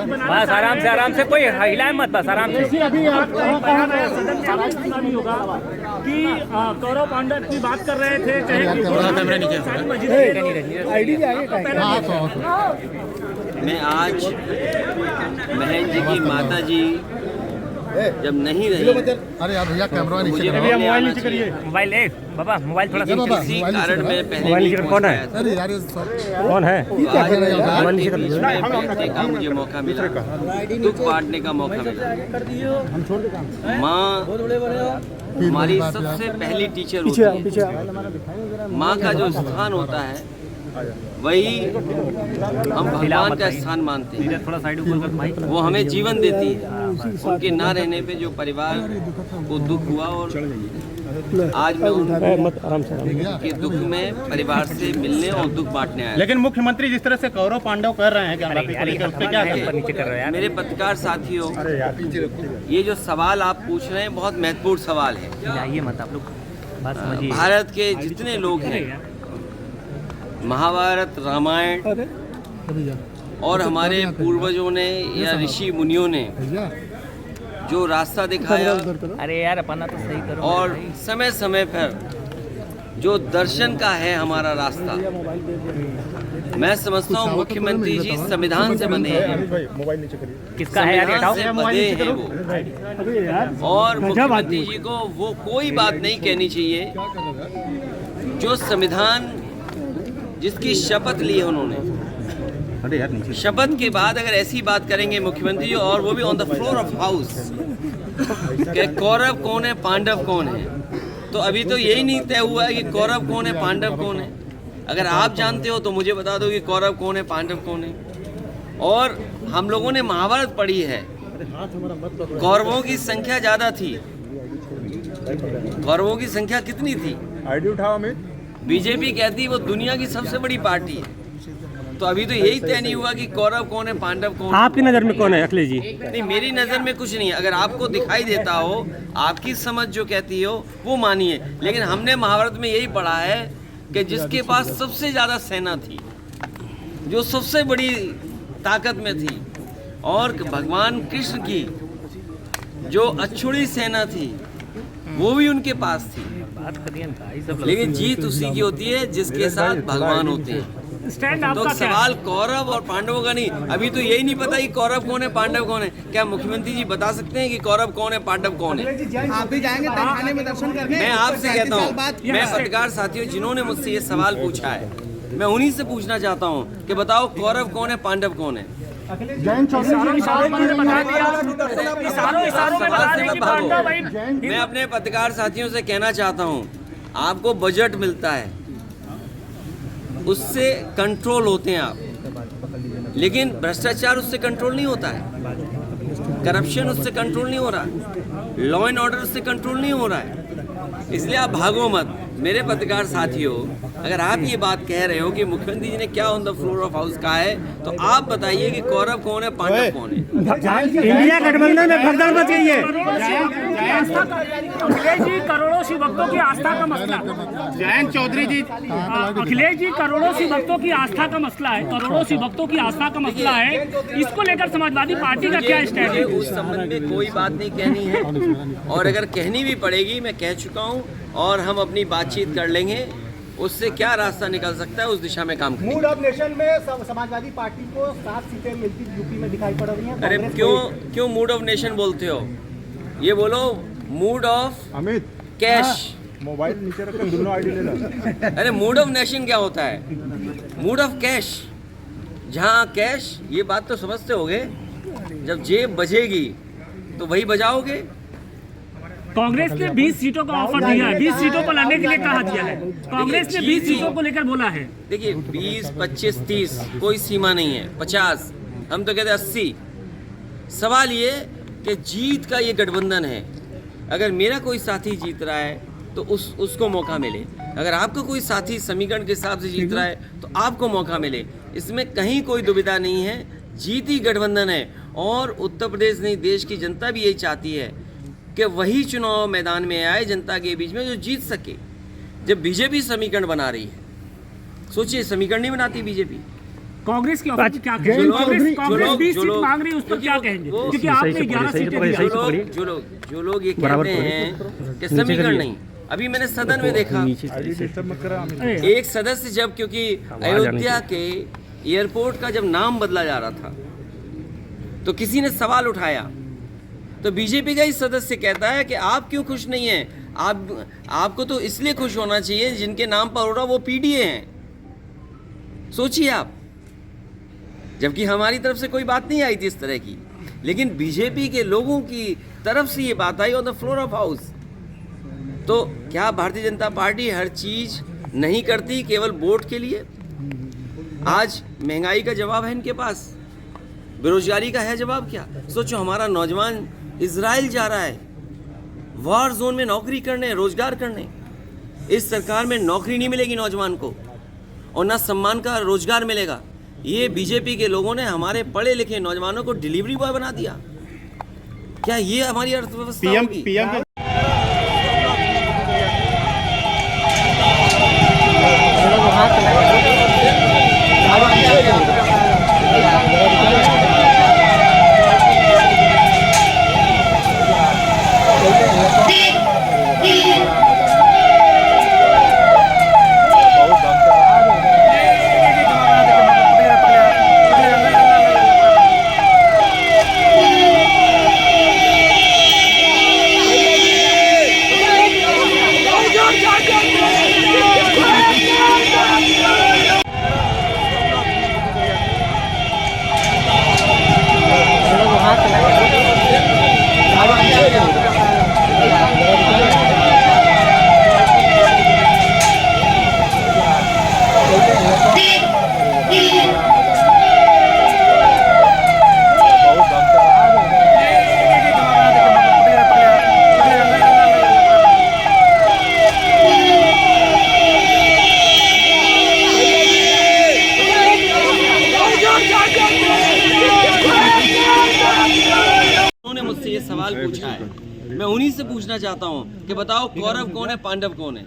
बस आराम से कोई हिलाए मत, बस आराम से। अभी बयान आया सदन में आवाज सुना भी होगा कि गौरव पांडव की बात कर रहे थे, मैं आज बहन जी की माता जी जब नहीं रही, अरे यार भैया कैमरा नीचे मोबाइल नीचे करिए, मोबाइल बाबा मोबाइल थोड़ा किसी कारण में पहले नहीं कौन है, अरे यार कौन है, बैठने का मुझे मौका मिला, दुख बांटने का मौका मिला। माँ हमारी सबसे पहली टीचर होती है। माँ का जो स्थान होता है वही हम भगवान का स्थान मानते हैं। थोड़ा साइड ऊपर कर, वो हमें जीवन देती है। उनके ना रहने पे जो परिवार को दुख हुआ, और आज मैं उनके दुख में परिवार से मिलने और दुख बांटने आया। लेकिन मुख्यमंत्री जिस तरह से गौरव पांडव कर रहे हैं क्या मेरे पत्रकार साथियों, ये जो सवाल आप पूछ रहे हैं बहुत महत्वपूर्ण सवाल है। मत आप लोग बात समझिए। भारत के जितने लोग हैं, महाभारत, रामायण और हमारे पूर्वजों ने या ऋषि मुनियों ने जो रास्ता दिखाया, अरे यार अपना तो सही करो, और समय समय पर जो दर्शन का है हमारा रास्ता, मैं समझता हूँ मुख्यमंत्री जी संविधान से बंधे हैं। किसका है यार, संविधान से बंधे हैं वो, और मुख्यमंत्री जी को वो कोई बात नहीं कहनी चाहिए जो संविधान जिसकी शपथ ली है उन्होंने। शपथ के बाद अगर ऐसी बात करेंगे मुख्यमंत्री जी, और वो भी on the floor of house, कि कौरव कौन है पांडव कौन है, तो अभी तो यही नहीं तय हुआ है कि कौरव कौन है पांडव कौन है। अगर आप जानते हो तो मुझे बता दो कि कौरव कौन है पांडव कौन है। और हम लोगों ने महाभारत पढ़ी है, कौरवों की संख्या ज्यादा थी। कौरवों की संख्या कितनी थी? आईडी उठाओ अमित। बीजेपी कहती है वो दुनिया की सबसे बड़ी पार्टी है। तो अभी तो यही तय नहीं हुआ कि कौरव कौन है पांडव कौन है। आपकी नजर में कौन है अखिलेश जी? नहीं, मेरी नजर में कुछ नहीं है। अगर आपको दिखाई देता हो, आपकी समझ जो कहती हो वो मानिए, लेकिन हमने महाभारत में यही पढ़ा है कि जिसके पास सबसे ज्यादा सेना थी, जो सबसे बड़ी ताकत में थी, और भगवान कृष्ण की जो अछूड़ी सेना थी वो भी उनके पास थी। लेकिन जीत उसी की होती है जिसके साथ भगवान होते हैं। तो सवाल कौरव और पांडवों का नहीं। अभी तो यही नहीं पता कि कौरव कौन है पांडव कौन है। क्या मुख्यमंत्री जी बता सकते हैं कि कौरव कौन है पांडव कौन है? आप भी जाएंगे तहखाने में दर्शन करने? मैं आपसे कहता हूँ, मैं पत्रकार साथियों जिन्होंने मुझसे ये सवाल पूछा है, मैं उन्हीं से पूछना चाहता हूँ कि बताओ कौरव कौन है पांडव कौन है? मैं अपने पत्रकार साथियों से कहना चाहता हूँ, आपको बजट मिलता है, उससे कंट्रोल होते हैं आप, लेकिन भ्रष्टाचार उससे कंट्रोल नहीं होता है, करप्शन उससे कंट्रोल नहीं हो रहा, लॉ एंड ऑर्डर उससे कंट्रोल नहीं हो रहा है। इसलिए आप भागो मत। मेरे पत्रकार साथियों, अगर आप ये बात कह रहे हो कि मुख्यमंत्री जी ने क्या on the floor of house कहा है, तो आप बताइए कि कौरव कौन है पांडव कौन है? इंडिया गठबंधन में भगदड़ मच गई है। अखिलेश जी, करोड़ों सी भक्तों की आस्था का मसला। जयंत चौधरी जी, अखिलेश जी, करोड़ों सी भक्तों की आस्था का मसला है, करोड़ों सी भक्तों की आस्था का मसला है। इसको लेकर समाजवादी पार्टी का क्या स्टैंड है? उस संबंध में कोई बात नहीं कहनी है, और अगर कहनी भी पड़ेगी मैं कह चुका हूँ, और हम अपनी बातचीत कर लेंगे। उससे क्या रास्ता निकल सकता है उस दिशा में काम करेंगे। मूड ऑफ नेशन में समाजवादी पार्टी को 7 सीटें मिलती यूपी में दिखाई पड़ रही हैं। अरे क्यों मूड ऑफ नेशन बोलते हो? ये बोलो mood off Amit cash. Mobile नीचे रखकर दोनों आईडी ले लो। अरे मूड ऑफ नेशन क्या होता है? मूड ऑफ कैश, जहाँ कैश, ये बात तो समझते होगे, जब जेब बजेगी तो वही बजाओगे। कांग्रेस ने 20 सीटों का ऑफर दिया है, 20 सीटों को लड़ने के लिए कहा दिया है। कांग्रेस ने 20 सीटों को लेकर बोला है। देखिए 20, 25, 30 कोई सीमा नहीं है, 50, हम तो कहते हैं 80। सवाल ये कि जीत का ये गठबंधन है। अगर मेरा कोई साथी जीत रहा है तो उसको मौका मिले, अगर आपका कोई साथी समीकरण के हिसाब से जीत रहा है तो आपको मौका मिले। इसमें कहीं कोई दुविधा नहीं है, जीत ही गठबंधन है। और उत्तर प्रदेश नहीं, देश की जनता भी यही चाहती है कि वही चुनाव मैदान में आए जनता के बीच में जो जीत सके। जब बीजेपी समीकरण बना रही है, सोचिए, समीकरण नहीं बनाती बीजेपी, कांग्रेस की ऑफर क्या कहेंगे? कांग्रेस 20 सीट मांग रही है, उस पर क्या कहेंगे? क्योंकि आपने 11 सीटें दिया। जो लोग ये कहते हैं कि समीकरण नहीं, अभी मैंने सदन में देखा एक सदस्य जब, क्योंकि अयोध्या के एयरपोर्ट का जब नाम बदला जा रहा था तो किसी ने सवाल उठाया, तो बीजेपी का ही सदस्य कहता है कि आप क्यों खुश नहीं हैं, आपको तो इसलिए खुश होना चाहिए जिनके नाम पर हो रहा वो पीडीए हैं। सोचिए आप, जबकि हमारी तरफ से कोई बात नहीं आई थी इस तरह की, लेकिन बीजेपी के लोगों की तरफ से ये बात आई on the floor of house. तो क्या भारतीय जनता पार्टी हर चीज नहीं करती केवल वोट के लिए? आज महंगाई का जवाब है इनके पास, बेरोजगारी का है जवाब क्या? सोचो, हमारा नौजवान इजराइल जा रहा है वॉर जोन में नौकरी करने, रोजगार करने। इस सरकार में नौकरी नहीं मिलेगी नौजवान को और ना सम्मान का रोजगार मिलेगा। ये बीजेपी के लोगों ने हमारे पढ़े लिखे नौजवानों को डिलीवरी बॉय बना दिया। क्या ये हमारी अर्थव्यवस्था होगी? पीएम मुझसे ये सवाल पूछा है, मैं उन्हीं से पूछना चाहता हूँ कि बताओ कौरव कौन है, पांडव कौन है?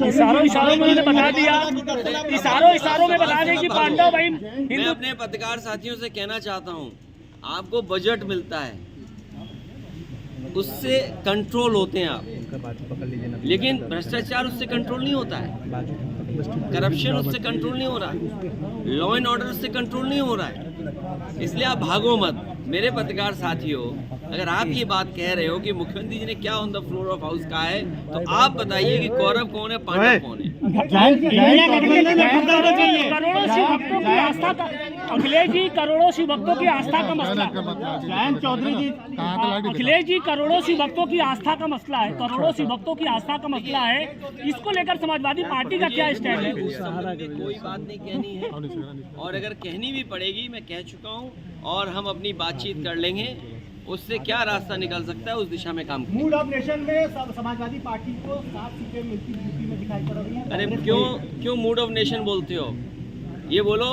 इशारों में बता दिया, इशारों में बता दें कि पांडव भाई। मैं अपने पत्रकार साथियों से कहना चाहता हूँ, आपको बजट मिलता है उससे कंट्रोल होते हैं आप, लेकिन भ्रष्टाचार उससे कंट्रोल नहीं होता है, करप्शन उससे कंट्रोल नहीं हो रहा है, लॉ एंड ऑर्डर उससे कंट्रोल नहीं हो रहा है। इसलिए आप भागो मत। मेरे पत्रकार साथियों, अगर आप ये बात कह रहे हो कि मुख्यमंत्री जी ने क्या on the floor of house कहा है, तो आप बताइए कि कौरव कौन है, पांडव कौन है? करोड़ों शिव भक्तों की आस्था का, अखिलेश जी करोड़ों शिव भक्तों की आस्था का मसला, जयंत चौधरी जी, अखिलेश जी करोड़ों शिव भक्तों की आस्था का मसला है, करोड़ों शिव भक्तों की आस्था का मसला है। इसको लेकर समाजवादी पार्टी का क्या स्टैंड है? कोई बात नहीं कहनी है, और अगर कहनी भी पड़ेगी मैं कह चुका हूँ, और हम अपनी बातचीत कर लेंगे, उससे क्या रास्ता निकल सकता है उस दिशा में काम करेंगे। मूड ऑफ नेशन में समाजवादी पार्टी को 7 सीटें मिलती यूपी में दिखाई पड़ रही है। अरे क्यों मूड ऑफ नेशन बोलते हो? ये बोलो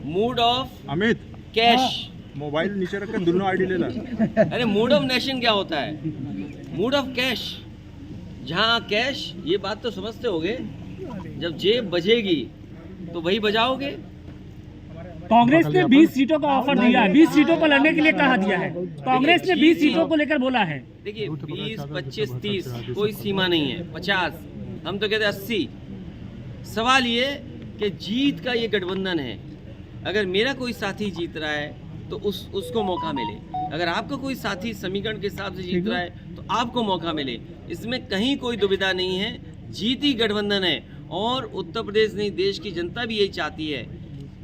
mood off Amit cash. Mobile नीचे रख कर दोनों आईडी ले ला। अरे मूड ऑफ नेशन क्या होता है? मूड ऑफ कैश, जहाँ कैश, ये बात तो समझते होगे, जब जेब बजेगी तो वही बजाओगे। कांग्रेस ने 20 सीटों का ऑफर दिया है, 20 सीटों पर लड़ने के लिए कहा दिया है। कांग्रेस ने 20 सीटों को लेकर बोला है। देखिए 20, 25, 30 कोई सीमा नहीं है, 50, हम तो कहते हैं 80। सवाल ये कि जीत का ये गठबंधन है, अगर मेरा कोई साथी जीत रहा है तो उसको मौका मिले, अगर आपका कोई साथी समीकरण के हिसाब से जीत रहा है तो आपको मौका मिले। इसमें कहीं कोई दुविधा नहीं है, जीती गठबंधन है, और उत्तर प्रदेश नहीं देश की जनता भी यही चाहती है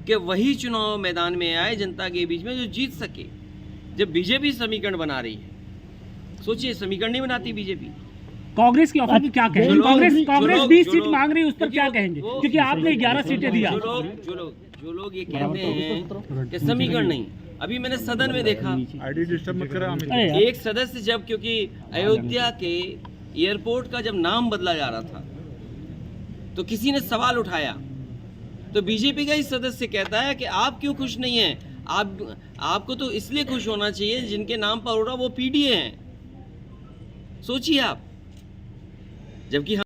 कि वही चुनाव मैदान में आए जनता के बीच में जो जीत सके। जब बीजेपी समीकरण बना रही है, सोचिए समीकरण नहीं बनाती बीजेपी। कांग्रेस की ऑफर क्या कहेंगे? कांग्रेस 20 सीट मांग रही है, उस पर क्या कहेंगे? क्योंकि आपने 11 सीटें दिया। जो लोग ये कहते हैं कि समीकरण नहीं, अभी मैंने सदन में देखा आईडी डिस्टर्ब मत करा अमित। एक सदस्य जब, क्योंकि अयोध्या के एयरपोर्ट का जब नाम बदला जा रहा था तो किसी ने सवाल उठाया, तो बीजेपी का ही सदस्य कहता है कि आप क्यों खुश नहीं हैं, आपको तो इसलिए खुश होना चाहिए जिनके नाम पर हो रहा वो पीडीए हैं। सोचिए आप, जबकि